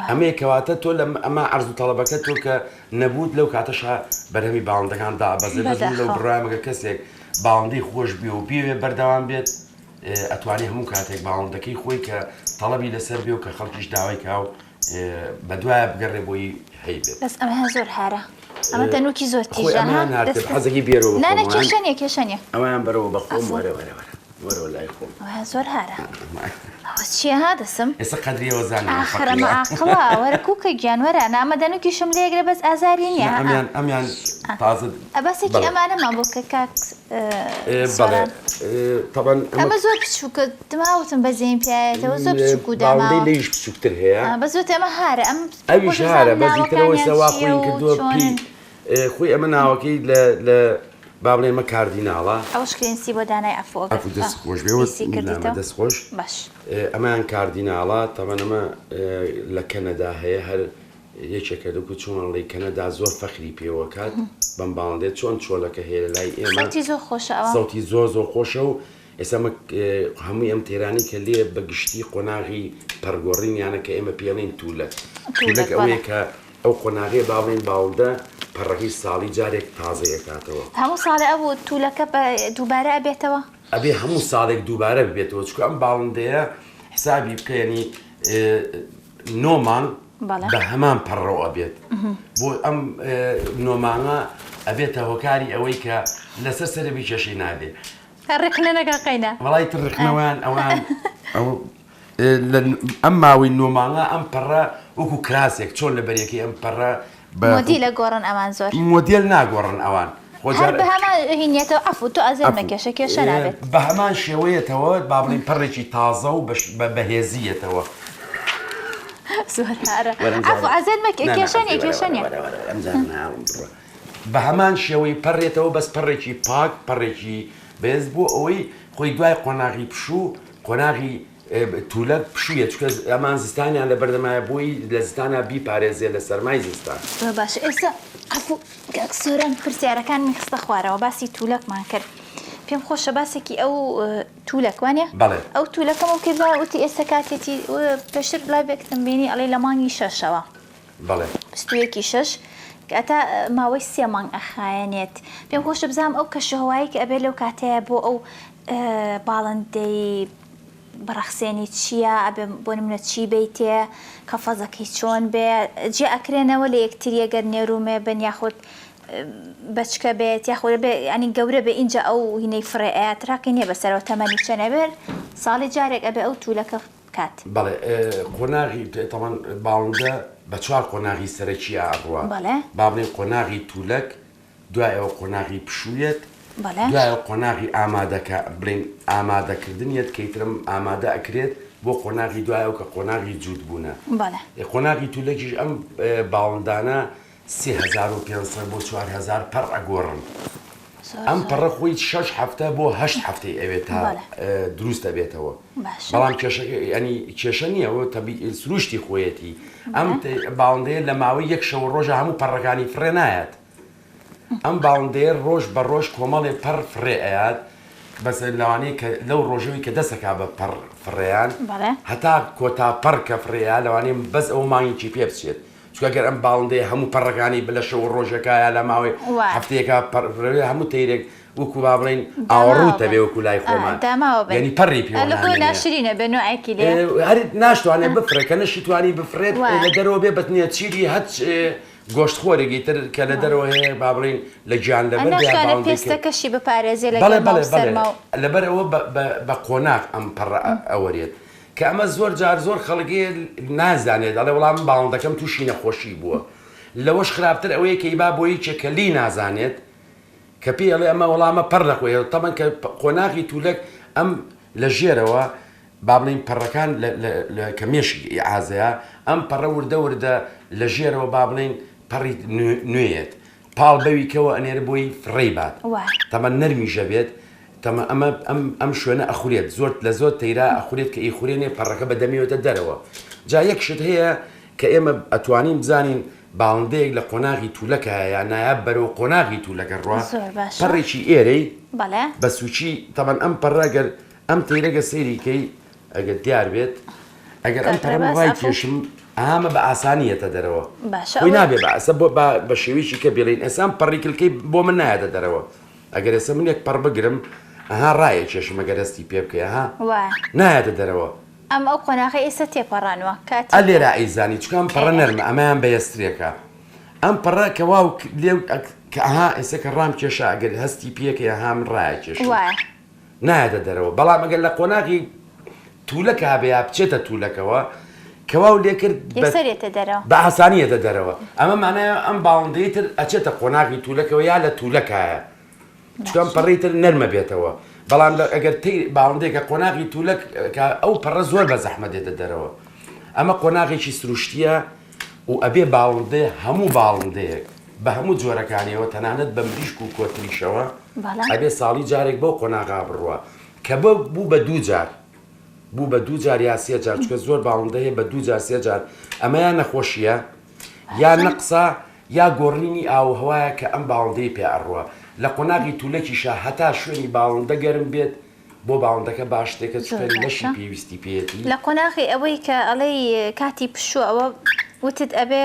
ئەمەیە کەواتە تۆ لە ئەمە عەرز و تەڵەبەکە تۆ کە نەبوت لەو کاتەشا بەرهەمی باڵندەکان دابەزێت لەو بڕایمەگە کەسێک باڵندەی خۆش بێ و پێوێ بەردەوام بێت ئەتوانی هەموو کاتێک باڵندەکەی خۆی کە تەڵەبی لەسەر بێ و کە خەڵکیش داوای کاو بە دوایە بگەڕێ بۆی هەی بێت بەس ئەمە زۆر هارە ئەمە تەنووکی زۆر تیژە حەزەکی بێرەوە نانە کێشەنیە کێشەنیە ئەویان بەرەوە بەخۆم وەرەوە لای خۆم ئەوە زۆر هارە چیە ها دەسم ئێستا قەدریەوە زانم ئاخرەمە ئاقڵە وەرە کوکە گیانوەرە نامە دەنوکیشم لێگرە بەس ئازاری نییە ئەمیان تازە ئەبەسێکی ئەمانەمان بۆ کە کاک ئەمە زۆر بچووکە دماوتم بەزێن پیاەتەوە زۆر بچووک و داما لەیش بچووکتر هەیە بە زۆر ئەمە هارە ئەم ئەویش هارە بەزیترەوەی سەوا خۆین کردووە پی خۆی ئەمە ناوەکەی لە با بڵێ ئەمە کاردیناڵە ئەوش کرێنسی بۆ دانای ئەفۆ دەستخۆش دەستخۆش باش ئەمەیان کاردیناڵە تەمەن ئەمە لە کەنەدا هەیە هەر یەکێکە لەکو چۆنڵی کەنەدا زۆر فەخری پێوەکات بەم باڵندێت چۆن چۆلەکە هەیە لای ئێمە زۆر خۆشە سەوتی زۆر خۆشە و ئێستا هەمووی ئەم تێرانی کە لێ بەگشتی قۆناغی پەرگۆڕینیانە کە ئێمە پێڵین تولەک ئەوەیە کە ئەو قۆناغی با بڵێن باڵندە پەڕەکەی ساڵی جارێک تازەیەکاتەوە هەموو ساڵە ئەوە توولەکە دووبارە ئەبێتەوە ئەبێ هەموو ساڵێک دووبارە ببێتەوە چکە ئەم باڵندەیە حسابی بکەنی نۆمان بە هەمان پەڕەوە ئەبێت بۆ ئەم نۆمانە ئەبێتە هۆکاری ئەوەی کە لەسەر سەرەبی کێشەی نابێت ڕێکنە نەگەقینە وڵای ڕێکنەوەیان ئەوان ئەم ماوەی نۆمانە ئەم پەڕە وەکو کراسێک چۆن لە بەریەکەی ئەم پەڕە مۆدی لە گۆڕن ئەوان زۆر مۆدیل ناگۆڕن ئەوان بە هەمان هینیێتەوە ئەفو تۆ ئەزێمە کێشە کێشە نابێت بە هەمان شێوەیەتەوە با بڵین پەڕێکی تازە و بەهێزیەتەوە زۆر هارە ئەفو ئەزێمە کێشەنیە کێشەنیە بە هەمان شێوەی پەڕێتەوە بەس پەڕێکی پاک پەڕێکی بێز بۆ ئەوەی خۆی دوای قۆناغی پشوو قۆناغی تولەک پشوویە چکە ئەمان زستانیان لە بەردەمایە بۆی لە زستانە بیپارێزێ لە سەرمای زستان باشە ئێستا ئەفو سۆران پرسیارەکان خستە خوارەوە باسی تولەکمان کرد پێم خۆشە باسێکی ئەو تولەکوانێ ئەو تولەکەم و کردوە وتی ئێستا کاتێتی پێشتر لای بێکتم بینی ئەڵێ لە مانگی شەشەوە بستویەکی شەش کەتا ماوەی 3 مانگ ئەخایەنێت پێم خۆشە بزانم ئەو کەشەهەوایی کە ئەبێ لەو کاتەیە بۆ ئەو باڵندەی بەڕەخسێنی چییە ئەبێ بۆ نمونە چی بیتێ کەفەزەکەی چۆن بێ جێ ئەکرێنەوە لە یەکتریە گەر نێرومێ بن یاخود بەچکە بێت یاخۆ بێ ئەنی گەورە بێ اینجا ئەو هینەی فڕێ تراکەی نییە بەسەرەوە تەمەنی چەنە بێر ساڵی جارێک ئەبێ ئەو توولەکە کات بەڵێ قۆناغی تەمان باڵندە بە 4 قۆناغی سەرەکی ئاڕوە با بڵێن قۆناغی توولەک دوای ئەوە قۆناغی پشوویەت دوای قۆناغی ئامادەکە بڵێن ئامادەکردنیەت کەیترم ئامادە ئەکرێت بۆ قۆناغی دوایەوە کە قۆناغی جوود بوونە قۆناغی توولەکیش ئەم باڵندانە 3500 بۆ 4000 پەڕ ئەگۆڕن ئەم پەڕە خۆی 6 هەفتە بۆ 8 هەفتەی ئەوێت تا دروستە بێتەوە بەڵام کێشە نییەوە سروشتی خۆیەتی ئەم باڵندەیە لە ماوەی 1 شەو ڕۆژە هەموو پەڕەکانی فرێ نایەت ئەم باڵندەیە ڕۆژ بە ڕۆژ کۆمەڵێ پەڕ فرێ ئەیات بەس لەوانەیە کە لەو ڕۆژەوەی کە دەسەکا بە پەڕ فڕێیان هەتا کۆتا پەڕ کە فرێیە لەوانەیە بەس ئەو مانگی پێ بچێت چکەگەر ئەم باڵندەیە هەموو پەڕەکانی بلە شەو ڕۆژەکایە لە ماوەی هەفتەیەکە پەڕێ هەموو تەیرێک وەکو با بڵێن ئاوەڕوتە بێ وەکو لای خۆمان یعنی پەڕی پێ ناشرینە بێ نوعێکی لێ ناشتوانێت بفرێت کە نەشیتوانی بفرێت لە دەرەوە بێ بەتنیە چیری هەچ گۆشتخۆرێکی تر کە لە دەرەوە هەیە با بڵێن لە گیان لەبەر پێستەکەشی بپارێزێ لەبەر ئەوە بە قۆناغ ئەم پەڕە ئەوەرێت کە ئەمە زۆر جار زۆر خەڵکی نازانێت دەڵێ وەڵام باڵندەکەم تووشی نەخۆشی بووە لەوەش خراپتر ئەوەیە کە با بۆی چێکەلی نازانێت کە پێ ئەڵێ ئەمە وەڵامە پەڕ نەخۆیە تەمەن کە قۆناغی توولەک ئەم لە ژێرەوە با بڵین پەڕەکان کە مێشی ئازەیە ئەم پەڕە وردە وردە لە ژێرەوە با بڵین پەڕی نوێیت پاڵ بەویکەوە ئەنێرە بۆی فڕێی بات تەمە نەرمیژە بێت تەمە ئەم شوێنە ئەخورێت زۆر لە زۆر تەیرا ئەخورێت کە ئیخورێنێ پەڕەکە بە دەمێوێتە دەرەوە جا یەکشت هەیە کە ئێمە ئەتوانین بزانین باڵندەیەک لە قۆناغی تولەکە هەیە نایاب بەرەو قۆناغی تولەکە ڕوا پەڕێکی ئێرەی بە سوچی تەمان ئەم پەڕەگەر ئەم تەیرەگە سەیریکەی ئەگەر دیار بێت ئەگەر ئەم پەڕەم وای کێشم ئامە بە ئاسانیەتە دەرەوە خۆی نابێ بەسە بە شێویشی کە بێڵین ئێسام پەڕیکلکەی بۆ من نایەتە دەرەوە ئەگەر ئێستا من یەک پەڕ بگرم ئەها ڕایە کێشم ئەگەر دەستی پێ بکەیە ها نایەتە دەرەوە ئەم ئەو قۆناغی ئێستا تێپەڕانوە ئە لێرە ئەیزانی چکەم پەڕە نەرمە ئەمەیان بەیەسترێکە ئەم پەڕە کە واو لێو کە ئەها ئێستا کە ڕام کێشە ئەگەر هەستی پێکە ها من ڕایە کێش نایەتە دەرەوە بەڵام ئەگەر لە قۆناغی تولەکە بێ بچێتە تولەکەوە کەواو لێ کرد بە ئاسانیەتە دەرەوە ئەمە مانایە ئەم باڵندەی تر ئەچێتە قۆناغی تولەکەەوە یا لە تولەکایە چکەم پەڕی تر نەرمە بێتەوە بەڵام ئەگەر باڵندێکە قۆناغی تولەک ئەو پەڕە زۆر بە زەحمە دێتە دەرەوە ئەمە قۆناغێکی سروشتیە و ئەبێ باڵندێ هەموو باڵندەیەک بە هەموو جۆرەکانیەوە تەنانەت بە مریشک و کۆتریشەوە ئەبێ ساڵی جارێک بۆ قۆناغا بڕوە کە بوو بە دوو جار بوو بە دوو جار یا سێ جار چکە زۆر باڵندە هەیە بە دوو جار سێ جار ئەمە یان نەخۆشیە یا نەقسە یا گۆڕینی ئاوهەوایە کە ئەم باڵندەی پێ ئەڕوە لە قۆناغی تولەکیشە هەتا شوێنی باڵندە گەرم بێت بۆ باڵندەکە باشتێکە چکەری لەشی پێویستی پێێتی لە قۆناغی ئەوەی کە ئەڵەی کاتی پشوو ئەوە وتت ئەبێ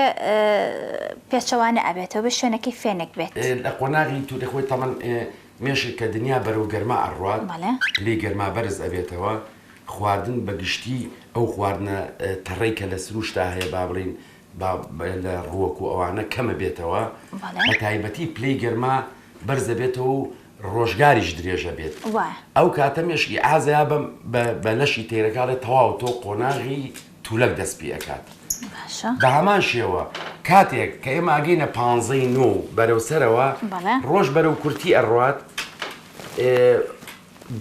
پێچەوانە ئەبێتەوە بە شوێنەکەی فێنێک بێت لە قۆناغی تولە خۆی تەمەن مێشێک کە دنیا بەرەو گەرما ئەڕوات لێ گەرما بەرز ئەبێتەوە خواردن بەگشتی ئەو خواردنە تەڕێی کە لە سروشتا هەیە با بڵین لە ڕووەک و ئەوانە کەمە بێتەوە بە تایبەتی پلەی گەرما بەرزە بێتەوە و ڕۆژگاریش درێژە بێت ئەو کاتە مێشکی ئازیا بە لەشی تێرەکانێت تەواو تۆ قۆناغی تولەک دەست پێ ئەکات بە هەمان شێوە کاتێک کە ئێمە ئاگەینە 15 بەرەو سەرەوە ڕۆژ بەرەو کورتی ئەڕوات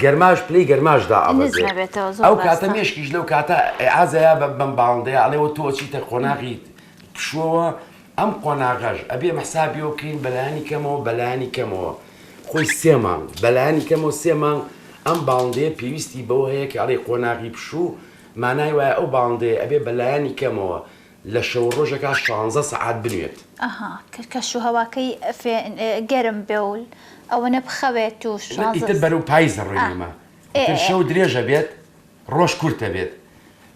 گەرماش پلەی گەرماشدا ئەبێت ئەو کاتە مێشکیش لەو کاتە ئازەیە بەم باڵندەیە ئەڵێەوە تۆ چیتە قۆناغی پشووەوە ئەم قۆناغەش ئەبێ مەحسابیەوە بکەین بەلایانی کەمەوە بەلایانی کەمەوە خۆی 3 مانگ بەلایانی کەمەوە 3 مانگ ئەم باڵندەیە پێویستی بەوە هەیە کە ئەڵێ قۆناغی پشوو مانای وایە ئەو باڵندەیە ئەبێ بەلایانی کەمەوە لە شەو ڕۆژەکە 16 سەعات بنوێت کەشوهەواکەی گەرم بێ و ئەوەنە بخەوێت و ئیتر بەرەو پاییز ڕێنمە شەو درێژە بێت ڕۆژ کورتە بێت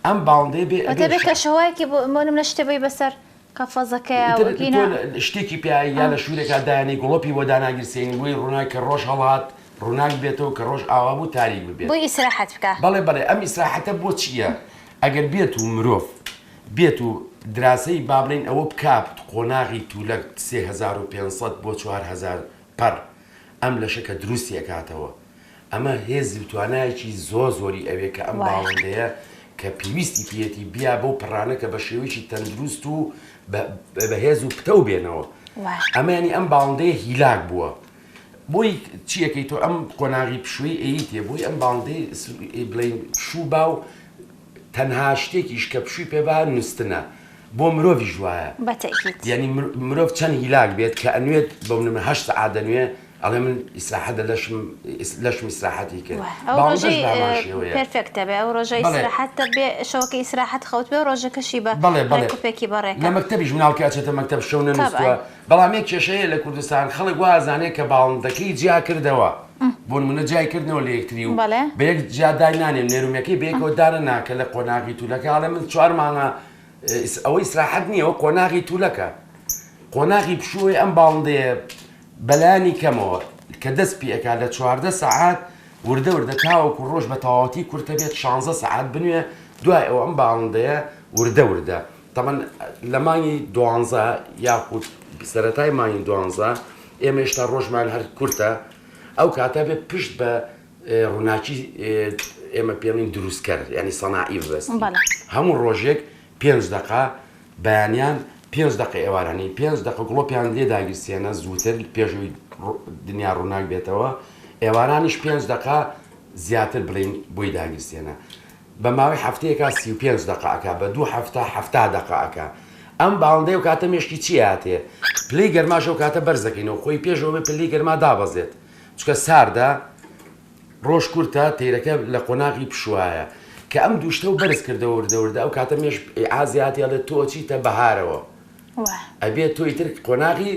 ئەم باڵندەی بێت کەشەوایەکی بۆنم لە شتێبی بەسەر کەفەزەکەی شتێکی پیایی یا لە شوورێکا دایانی گوڵۆپی بۆ داناگیرسێنی بۆی ڕوونای کە ڕۆژ هەڵات ڕووناک بێتەوە کە ڕۆژ ئاوا بوو تاریک ببێت بۆی ئیسراحەت بکە بەڵێ ئەم ئیسراحەتە بۆ چییە ئەگەر بێت و مرۆڤ بێت و دراسەی با بڵێن ئەوە بکات قۆناغی تولەک 3500 بۆ 4000 پەڕ ئەم لەشەکە دروستی ئەکاتەوە ئەمە هێزی توانایەکی زۆری ئەوێ کە ئەم باڵندەیە کە پێویستی پێێتی بیا بۆ پڕانە کە بە شێوەیەکی تەندروست و بەهێز و پتە و بێنەوە ئەمانی ئەم باڵندەیە هیلاک بووە بۆی چیەکەی تۆ ئەم قۆناغی پشووی ئەیتێ بۆی ئەم باڵندەی بڵین پشوو با و تەنها شتێکیش کە پشووی پێبا نووسنە بۆ مرۆڤی ژوایە یعنی مرۆڤ چەند هیلاک بێت کە ئەنوێت بە منمە 8 سەعات دەنوێ ئەڵێ من ئیسراحەتە لەشم ئیسراحەتی کرد پێرفێکتە بێ ئەو ڕۆژە ئیسراحەتە بێ شەوەکە ئیسراحەت خەوت بێ ڕۆژەکەشی بە کوپێکی بەڕێک لە مەکتەبیش مناڵکە ئەچێتە مەکتەب شەو نەنووسووە بەڵام یەک کێشەیە لە کوردستان خەڵک وازانێت کە باڵندەکەی جیا کردەوە بۆ نمونە جای کردنەوە لە یەکتری و بە یەک جادای نانێن نێرومەکەی بەیەکەوە دارە ناکە لە قۆناغی تولەکە ئاڵێ من 4 مانگە ئەوە ئیسراحەت نییە ئەوە قۆناغی تولەکە قۆناغی پشووی ئەم باڵندەیە بەلایانی کەمەوە کە دەست پێەکە لە 14 سەعات وردە تاوەکو ڕۆژ بە تەواوەتی کورتە بێت 16 سەعات بنوێ دوای ئەوە ئەم باڵندەیە وردە تەمەن لە مانگی 12 یاخود سەرەتای مانگی 12 ئێمە هێشتا ڕۆژمان هەر کورتە ئەو کاتە بێت پشت بە ڕووناکی ئێمە پێڵین دروستکرد ینی سەناعی ببەست هەموو ڕۆژێک 5 دقا بەیانیان 5 دقی ئێوارانی 5 دقە گڵۆپیان لێ داگیرسێنە زووتر پێشوی دنیا ڕووناک بێتەوە ئێوارانیش 5 دقا زیاتر بڵین بۆی داگیرسێنە بە ماوەی هەفتەیەکە 35 دقەکە بە 2 هەفتە 70 دقەکە ئەم باڵندەی و کاتە مێشکی چی هاتێ پلەی گەرماشە و کاتە بەرزەکەینەوە خۆی پێشەوە پلەی گەرما دابەزێت چکە ساردا ڕۆژ کورتە تیرەکە لە قۆناغی پشوایە کە ئەم دووشتە و بەرز کردەوە وردەوردە ئەو کاتە مێش ئازیاتی ئەڵێ تۆ چیتە بەهارەوە ئەبێت تۆی تر قۆناغی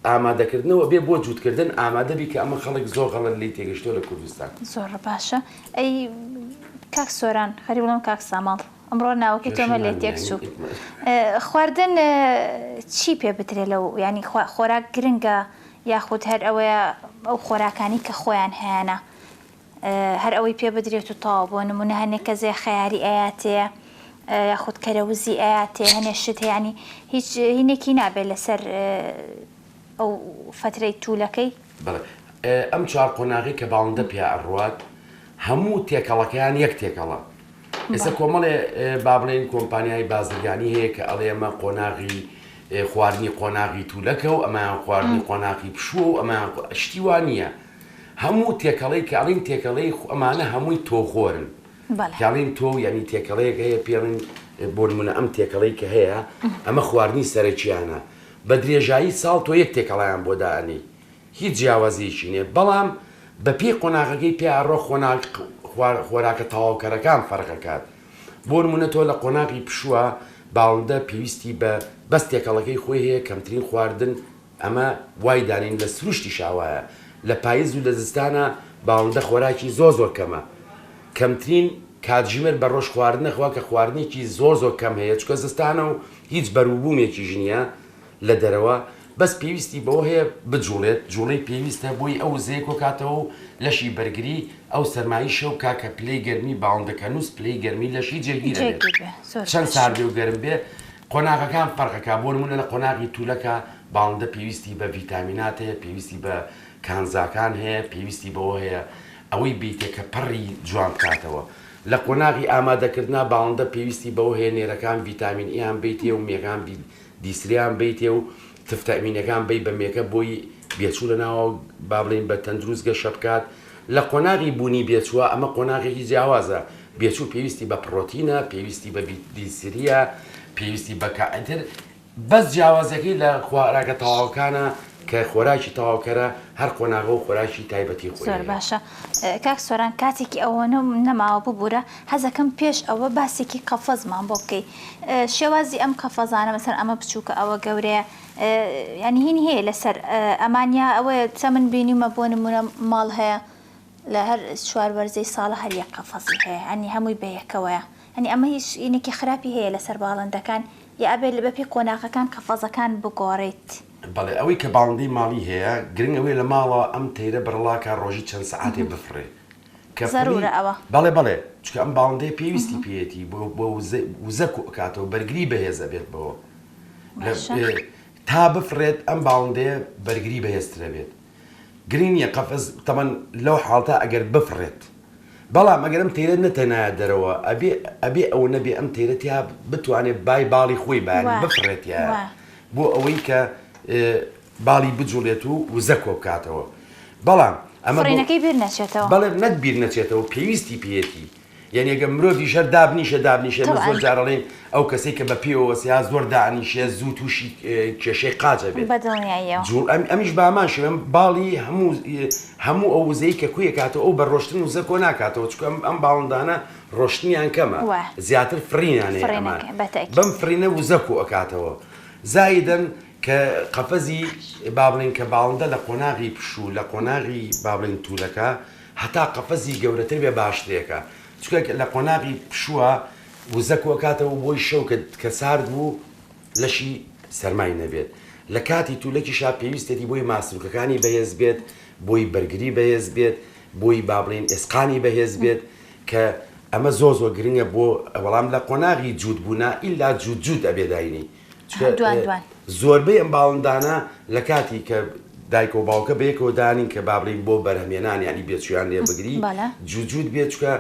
ئامادەکردنەوە بێ بۆ جووتکردن ئامادەبی کە ئەمە خەڵک زۆر غەڵەت لی تێگەشتۆ لە کوردستان زۆر باشە ئەی کاک سۆران خەری بڵم کاک ساماڵ ئەمڕۆ ناوەکەی تۆمە لێ تێک چوو خواردن چی پێ بترێ لەو ینی خۆراک گرنگە یاخود هەر ئەوەیە ئەو خۆراکانی کە خۆیان هەیەە هەر ئەوەی پێ بدرێت و تاوا بۆ نمونە هەنێک کە زێ خەیاری ئاياتەیە یاخود کەرەوزی ئاياتێ هەنێ شت ینی هیچ هینێکی نابێت لەسەر ئەو فترەی توولەکەی ئەم چوار قۆناغی کە باڵندە پێ ئەڕوات هەموو تێکەڵەکەیان یەک تێکەڵە ئێستا کۆمەڵێ با بڵێن کۆمپانیای بازرگانی هەیە کە ئەڵێ ئەمە قۆناغی خواردنی قۆناغی توولەکە و ئەمایان خواردنی قۆناغی پشووە و ئەمان شتی وان نییە هەموو تێکەڵەی کە ئەڵین تێکەڵەی ئەمانە هەمووی تۆخۆرن کاڵین تۆ ینی تێکەڵەیەک هەیە پێڵین بۆ نمونە ئەم تێکەڵەی کە هەیە ئەمە خواردنی سەرەکییانە بە درێژایی ساڵ تۆ یەک تێکەڵایان بۆ دانی هیچ جیاوازیشی نیە بەڵام بە پێی قۆناغەکەی پێ ئەڕۆ خۆراکە تەواوکەرەکان فەرقەکات بۆ نمونە تۆ لە قۆناغی پشووە باڵندە پێویستی بە بەست تێکەڵەکەی خۆی هەیە کەمترین خواردن ئەمە وای دانین لە سروشتی شاوایە لە پاییز و لە زستانە باڵندە خۆراکی زۆر کەمە کەمترین کاتژمێر بە ڕۆژ خواردنەخوا کە خواردنێکی زۆر کەم هەیە چکە زستانە و هیچ بەرووبوومێکی ژنیە لە دەرەوە بەس پێویستی بەوە هەیە بجوڵێت جوڵەی پێویستە بۆی ئەو زەیەک و کاتەوە و لەشی بەرگری ئەو سەرمایی شەو کاکە پلەی گەرمی باڵندەکە نووس پلەی گەرمی لەشی جێگیرێت چەند سار بێ و گەرم بێ قۆناغەکان فەرقەکە بۆ نمونە لە قۆناغی توولەکە باڵندە پێویستی بە ڤیتامینات هەیە پێویستی بە کانزاکان هەیە پێویستی بەوە هەیە ئەوەی بیتێکە پەڕی جوان بکاتەوە لە قۆناغی ئامادەکردنا باڵندە پێویستی بەوە هەیە نێرەکان ڤیتامین ئیان بیتێ و مێغان دیسریان بیتێ و تفتەمینەکان بی بە مێکە بۆی بێچوو لە ناوە با بڵێن بە تەندروست گەشە بکات لە قۆناغی بوونی بێچووە ئەمە قۆناغێکی جیاوازە بێچوو پێویستی بە پرۆتینە پێویستی بە دیسریە پێویستی بە کائنتر بەس جیاوازەکەی لە خواراکە تەواوکانە کە خۆراکی تەواوکەرە هەر قۆناغە و خۆراکی تایبەتی خۆی زۆر باشە کاک سۆران کاتێکی ئەوە نەماوە ببوورە حەزەکەم پێش ئەوە باسێکی قەفەزمان بۆ بکەیت شێوازی ئەم قەفەزانە مەسەر ئەمە بچووکە ئەوە گەورەیە ینی هین هەیە لەسەر ئەمانیا ئەوەیە چەمن بینیمە بۆ نمونە ماڵ هەیە لە هەر چوار وەرزەی ساڵە هەر یەک قەفەزی هەیە ئەنی هەمووی بەیەکەوەیە ئەنی ئەمە هیچ ئینێکی خراپی هەیە لەسەر باڵندەکان یا ئەبێت لە بەپی قۆناغەکان قەفەزەکان بگۆڕێت بەڵێ ئەوەی کە باڵندەی ماڵی هەیە گرنگ ئەوەی لە ماڵەوە ئەم تەیرە بڕڵاکە ڕۆژی چەند سەعاتێ بفڕێ زەرورە ئەوە بەڵێ چکە ئەم باڵندەی پێویستی پێێتی بۆ وزە کاتەوە بەرگری بەهێزە بێت بەوە تا بفرێت ئەم باڵندەیە بەرگری بەهێزترە بێت گرنگ نیە قەفەز تەمەەن لەو حاڵتە ئەگەر بفرێت بەڵام ئەگەر ئەم تەیرە نەتەنایە دەرەوە ئەبێ ئەو نەبێ ئەم تەیرەتیا بتوانێت بای باڵی خۆی بایانی بفرێتە بۆ ئەوەی کە باڵی بجوڵێت و وزە کۆ بکاتەوە بەڵام ئەمە فرێنەکەی بیر نەچێتەوە بەڵێ نەت بیر نەچێتەوە پێویستی پێێتی یعنی ئەگە مرۆڤی شەر دابنیشە زۆر جارەڵێن ئەو کەسێک کە بە پێوە سیا زۆر دانیشە زوو تووشی کێشەی قاچە بێت ئەمیش بامان شوێن باڵی هەموو ئەو وزەی کە کوێ کاتەوە ئەو بە ڕۆشتن وزە کۆ ناکاتەوە چکە ئەم باڵندانە ڕۆشتنیان کەمە زیاتر فرینانێ بەم فرینە وزە کۆ ئەکاتەوە زایدەن کە قەفەزی با بڵێن کە باڵندە لە قۆناغی پشوو لە قۆناغی با بڵێن توولەکە هەتا قەفەزی گەورەتر بێ باشترێکە چکە لە قۆناغی پشووە وزە کۆکاتەوە بۆی شەو کە سارد بوو لەشی سەرمای نەبێت لە کاتی توولەکیشا پێویستێتی بۆی ماسروکەکانی بەهێز بێت بۆی بەرگری بەهێز بێت بۆی با بڵێن ئێسقانی بەهێز بێت کە ئەمە زۆر گرنگە بۆ وەڵام لە قۆناغی جووت بوونا ئیلا جووت ئەبێ داینی زۆربەی ئەم باڵندانە لە کاتی کە دایک و باوکە بەیەکەوە دانین کە با بڵێن بۆ بەرهەمێنان ینی بێچویان لێ بگری جووت بێت چکە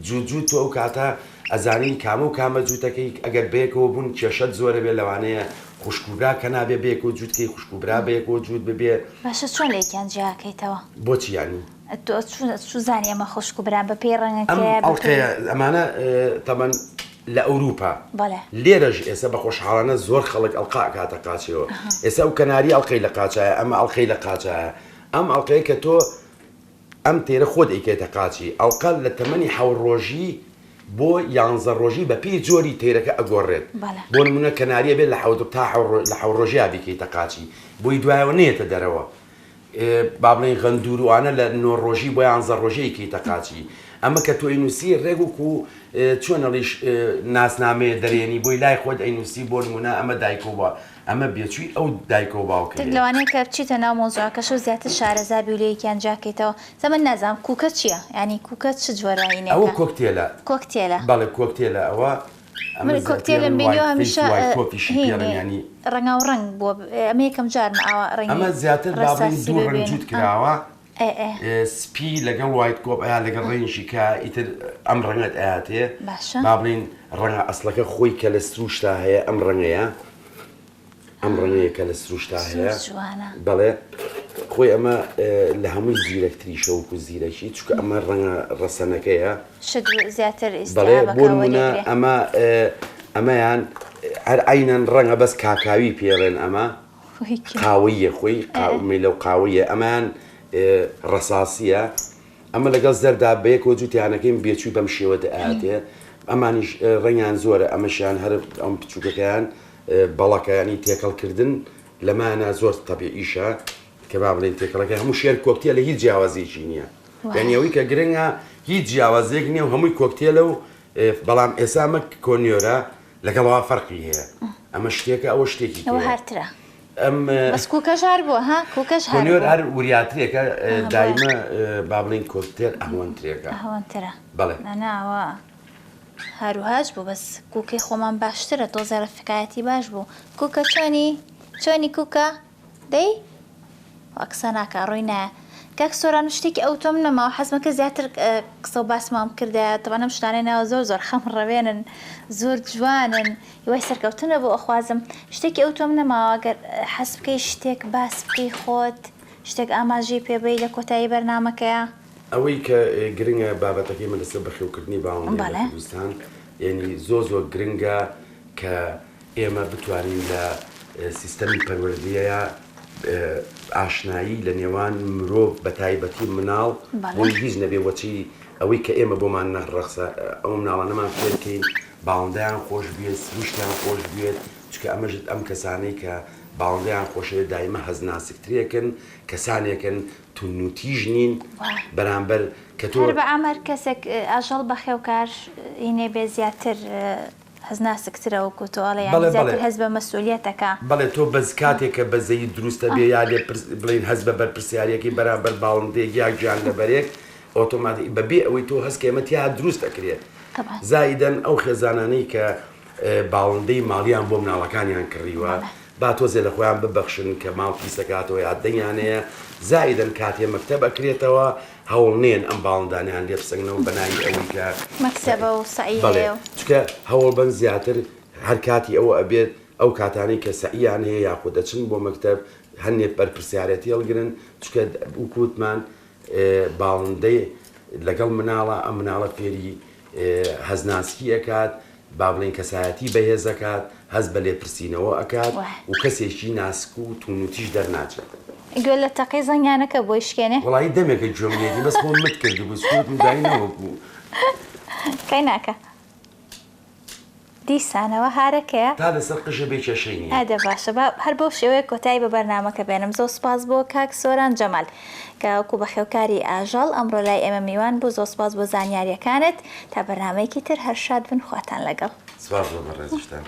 جووت تۆ ئەو کاتە ئەزانین کامە و کامە جووتەکەی ئەگەر بەیەکەوە بوون کێشەت زۆرە بێت لەوانەیە خوشکوبرا کە نابێ بەیەکەوە جووتکەی خوشکوبرا بەیەکەوە جووت ببێ باشە چۆن لێکیان جیاکەیتەوە بۆچی ینی سوزانی ئەمە خوشکوبرا بە پێی ڕەنگەکەیە ئەمانە تەمەەن لە ئەوروپا لێرەش ئێستا بە خۆشحاڵانە زۆر خەڵک ئەڵقا کاتە قاچەوە ئێستا ئەو کەناری ئەڵقەی لە قاچایە ئەمە ئەڵقەی لە قاچایە ئەم ئەڵقەیە کە تۆ ئەم تێرە خۆت ئەیکێتە قاچی ئەوقەت لە تەمەنی حەوت ڕۆژی بۆ 11 ڕۆژی بە پێی جۆری تێرەکە ئەگۆڕێت بۆ نمونە کەناریە بێت لە لە حەوت ڕۆژیا بیکەیتە قاچی بۆی دوایەوە نێتە دەرەوە با بڵێن غەندوروانە لە 9 ڕۆژی بۆ 11 ڕۆژەی کەیتە قاچی ئەمە کە تۆ ئەینوسی ڕێگوک و چۆنەڵیش ناسنامەیە دەرێنی بۆی لای خۆت ئەینوسی بۆ نمونە ئەمە دایکەوە ئەمە بێچووی ئەو دایکە و باوکە لەوانەیە کە بچیتە ناو مۆزوعەکەش و زیاتر شارەزابی و لەیەکیان جاکەیتەوە زەمن نازانم کوکە چییە؟ ینی کوکە چ جۆرەینە؟ ئەوە کۆکتێلە کۆکتێلە بەڵێ کۆکتێلە ئەوە کۆکتێلە بینیەوە هەمیشە ڕەنگا و ڕەنگ بووە ئەمە یەکەم جارم ئاوە ڕەنگی ئەمە زیاتر بابڵین دوو ڕەنگ جوت کراوە سپی لەگەڵ وایت کۆپ ئایا لەگەڵ ڕێنشی کە ئیتر ئەم ڕەنگەت ئااتێ با بڵین ڕەنگە ئەسڵەکە خۆی کە لە سروشتا هەیە ئەم ڕەنگەیە ئەم ڕەنگەیە کە لە سروشتا هەیە بەڵێ خۆی ئەمە لە هەمووی زیرەکتری شەوکو زیرەکی چکە ئەمە ڕەنگە ڕەسەنەکەیە زیاتر بەڵێ بۆ نمونە ئەمەیان هەر ئاینەن ڕەنگە بەس کاکاوی پێڕێن ئەمە قاوەیە خۆی لەو قاوەیە ئەمان ڕەساسیە ئەمە لەگەڵ زەردا بەیەکەوە جووتیانەکەیم بێچووی بەم شێوەتە ئااتێ ئەمانیش ڕەنگیان زۆرە ئەمەشیان هەر ئەم بچووکەکەیان بەڵەکەیانی تێکەڵکردن لەمانە زۆر تەبیعیشە کە با بڵێن تێکەڵەکە هەموو شێر کۆکتێل لە هیچ جیاوازێکی نییە یانیەوەی کە گرنگە هیچ جیاوازێک نییە و هەمووی کۆکتێلە و بەڵام ئێسامە کۆنیۆرە لەگەڵەوە فەرقی هەیە ئەمە شتێکە ئەوە شتێکی هەرترە بەس کوکەش هەر بووە ها کوکەش کۆنیۆر هەر وریاترێکە دایمە با بڵێن کۆکتێل ئەهوەنترێکە ئەهوەنترە بەڵێ ناوە هەروهاش بوو بەس کوکەی خۆمان باشترە تۆزە ڕەفیقایەتی باش بوو کوکە چۆنی کوکە دەی قسە ناکە ڕووی نایە کاک سۆران شتێکی ئەو تۆم نەماوە حەزمەکە زیاتر قسە و باسمام کردایە تەوانم شتانەی ناوە زۆر خەم ڕەوێنن زۆر جوانن وای سەرکەوتنە بۆ ئەخوازم شتێکی ئەو تۆم نەماوە ئەگەر حەز بکەی شتێک باس بکەی خۆت شتێک ئاماژەی پێبەی لە کۆتایی بەرنامەکەیە ئەوەی کە گرنگە بابەتەکەی من لەسەر بەخێوکردنی باوەندی کوردستان یعنی زۆر گرنگە کە ئێمە بتوانین لە سیستەمی پەروەردیەیە ئاشنایی لە نێوان مرۆڤ بە تایبەتی مناڵ بۆی هیچ نەبێ وەچی ئەوەی کە ئێمە بۆمان نەڕەخسە ئەو مناڵانەمان فێرکەین باوەندەیان خۆش بێت سروشتیان خۆش بێت چکە ئەمەژت ئەم کەسانەی کە باوەندەیان خۆشەوێت دایمە هەزناسکترێکن کەسانێکن تونوتیژ نین بەرامبەر کە تۆ بە ئامەر کەسێک ئاژەڵ بەخێوکار ئینێ بێ زیاتر هەزناسکترەوە کوتۆڵە زیاتر هەز بە مەسئولیەتەکە بەڵێ تۆ بەز کاتێکە بەزەی دروستە بێ یا لێ بڵین هەز بە بەرپرسیارەکی بەرامبەر باوەندەیەک یا گیان لەبەرێک ئۆتۆماتیک بەبێ ئەوەی تۆ هەستکەمەتیا دروست دەکرێت زایدەن ئەو خێزانانەی کە باوەندەی ماڵیان بۆ مناڵەکانیان کڕیوە با تۆزێ لە خۆیان ببەخشن کە ماڵ پیسەکاتەوە یاددەیانەیە زایدەن کاتێ مەکتەب ئەکرێتەوە هەوڵ نێن ئەم باڵندانیان لێ بسەنەوە بەناوی ئەوەی کە مەکتەبە و سەعیە چکە هەوڵ بن زیاتر هەر کاتی ئەوە ئەبێت ئەو کاتانەی کە سەعیان هەیە یاخۆ دەچن بۆ مەکتەب هەندێک بەرپرسیارەتی هەڵگرن چکە وکوتمان باڵندەی لەگەڵ مناڵە ئەم مناڵە فێری هەزناسکی ئەکات با بڵێن کەسایەتی بەهێزەکات هەز بە لێپرسینەوە ئەکات و کەسێکی ناسک و تونوتیش دەرناچێت گوێ لە تەقی زەنگانەکە بۆی شکێنێ وڵی دەمێکە جۆمێتی بەس خۆم مت کرد بسکوتم داینەوەکو کەی ناکە دیسانەوە هارەکەیە تا لەسەر قژە بێ کێشەی ئەدە باشە هەر بەو شێوەیە کۆتایی بە بەرنامەکە بێنم زۆر سپاس بۆ کاک سۆران جەمال کە وەکو بەخێوکاری ئاژەڵ ئەمڕۆ لای ئێمە میوان بوو زۆر سپاس بۆ زانیاریەکانت تا بەرنامەیەکی تر هەر شاد بن خواتان لەگەڵ سپاس بۆ بەڕێزشتان